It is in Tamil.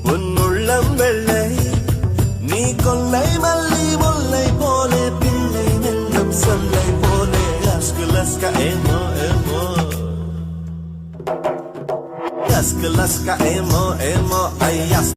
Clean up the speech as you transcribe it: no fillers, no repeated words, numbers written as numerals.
உன் உள்ளம் வெள்ளை நீ கொள்ளை மல்லி முல்லை போலே பிள்ளை நெல்லும் சொல்லை போலே அஸ்குலஸ்கா ஏமோ ஏமோ அஸ்குலஸ்கா ஏமோ ஏமோ ஐயா